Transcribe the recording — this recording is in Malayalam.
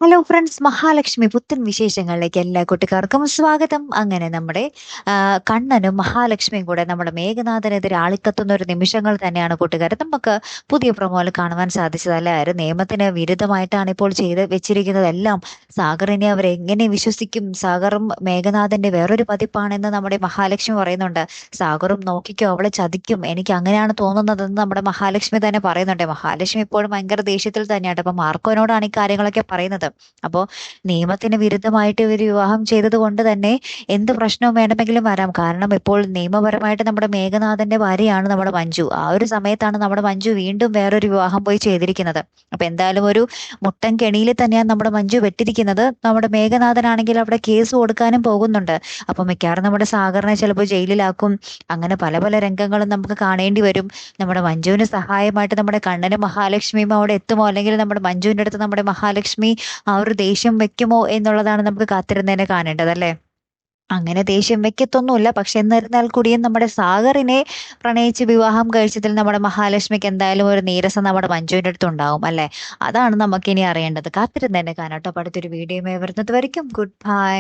ഹലോ ഫ്രണ്ട്സ്, മഹാലക്ഷ്മി പുത്തൻ വിശേഷങ്ങളിലേക്ക് എല്ലാ കുട്ടിക്കാർക്കും സ്വാഗതം. അങ്ങനെ നമ്മുടെ കണ്ണനും മഹാലക്ഷ്മിയും കൂടെ നമ്മുടെ മേഘനാഥനെതിരെ ആളിക്കത്തുന്ന ഒരു നിമിഷങ്ങൾ തന്നെയാണ് കൂട്ടുകാരെ നമുക്ക് പുതിയ പ്രൊമോയിൽ കാണുവാൻ സാധിച്ചത്. അല്ലേ, ഒരു നിയമത്തിന് വിരുദ്ധമായിട്ടാണ് ഇപ്പോൾ ചെയ്ത് വെച്ചിരിക്കുന്നതെല്ലാം. സാഗറിനെ അവർ എങ്ങനെ വിശ്വസിക്കും? സാഗറും മേഘനാഥന്റെ വേറൊരു പതിപ്പാണെന്ന് നമ്മുടെ മഹാലക്ഷ്മി പറയുന്നുണ്ട്. സാഗറും നോക്കിക്കോ, അവളെ ചതിക്കും, എനിക്ക് അങ്ങനെയാണ് തോന്നുന്നതെന്ന് നമ്മുടെ മഹാലക്ഷ്മി തന്നെ പറയുന്നുണ്ട്. മഹാലക്ഷ്മി ഇപ്പോഴും ഭയങ്കര ദേഷ്യത്തിൽ തന്നെയാണ്. അപ്പൊ മാർക്കോനോടാണ് ഈ കാര്യങ്ങളൊക്കെ പറയുന്നത്. അപ്പോ നിയമത്തിന് വിരുദ്ധമായിട്ട് ഇവർ വിവാഹം ചെയ്തത് കൊണ്ട് തന്നെ എന്ത് പ്രശ്നവും വേണമെങ്കിലും വരാം. കാരണം ഇപ്പോൾ നിയമപരമായിട്ട് നമ്മുടെ മേഘനാഥന്റെ ഭാര്യയാണ് നമ്മുടെ മഞ്ജു. ആ ഒരു സമയത്താണ് നമ്മുടെ മഞ്ജു വീണ്ടും വേറൊരു വിവാഹം പോയി ചെയ്തിരിക്കുന്നത്. അപ്പൊ എന്തായാലും ഒരു മുട്ടൻ കെണിയിൽ തന്നെയാണ് നമ്മുടെ മഞ്ജു വെട്ടിരിക്കുന്നത്. നമ്മുടെ മേഘനാഥനാണെങ്കിൽ അവിടെ കേസ് കൊടുക്കാനും പോകുന്നുണ്ട്. അപ്പൊ മിക്കവാറും നമ്മുടെ സാഗറിനെ ചിലപ്പോൾ ജയിലിലാക്കും. അങ്ങനെ പല പല രംഗങ്ങളും നമുക്ക് കാണേണ്ടി വരും. നമ്മുടെ മഞ്ജുവിന് സഹായമായിട്ട് നമ്മുടെ കണ്ണനും മഹാലക്ഷ്മിയും അവിടെ എത്തുമോ, അല്ലെങ്കിൽ നമ്മുടെ മഞ്ജുവിന്റെ അടുത്ത് നമ്മുടെ മഹാലക്ഷ്മി ആ ഒരു ദേഷ്യം വെക്കുമോ എന്നുള്ളതാണ് നമുക്ക് കാത്തിരുന്നതിനെ കാണേണ്ടത്, അല്ലേ? അങ്ങനെ ദേഷ്യം വെക്കത്തൊന്നുമില്ല. പക്ഷെ എന്നിരുന്നാൽ കൂടിയും നമ്മുടെ സാഗറിനെ പ്രണയിച്ച് വിവാഹം കഴിച്ചതിൽ നമ്മുടെ മഹാലക്ഷ്മിക്ക് എന്തായാലും ഒരു നീരസം നമ്മുടെ മഞ്ജുവിന്റെ അടുത്ത് ഉണ്ടാവും, അല്ലെ? അതാണ് നമുക്കിനി അറിയേണ്ടത്. കാത്തിരുന്നതിനെ കാണാട്ടോ. അപ്പൊ അടുത്തൊരു വീഡിയോ വരുന്നത് വരയ്ക്കും. Good bye.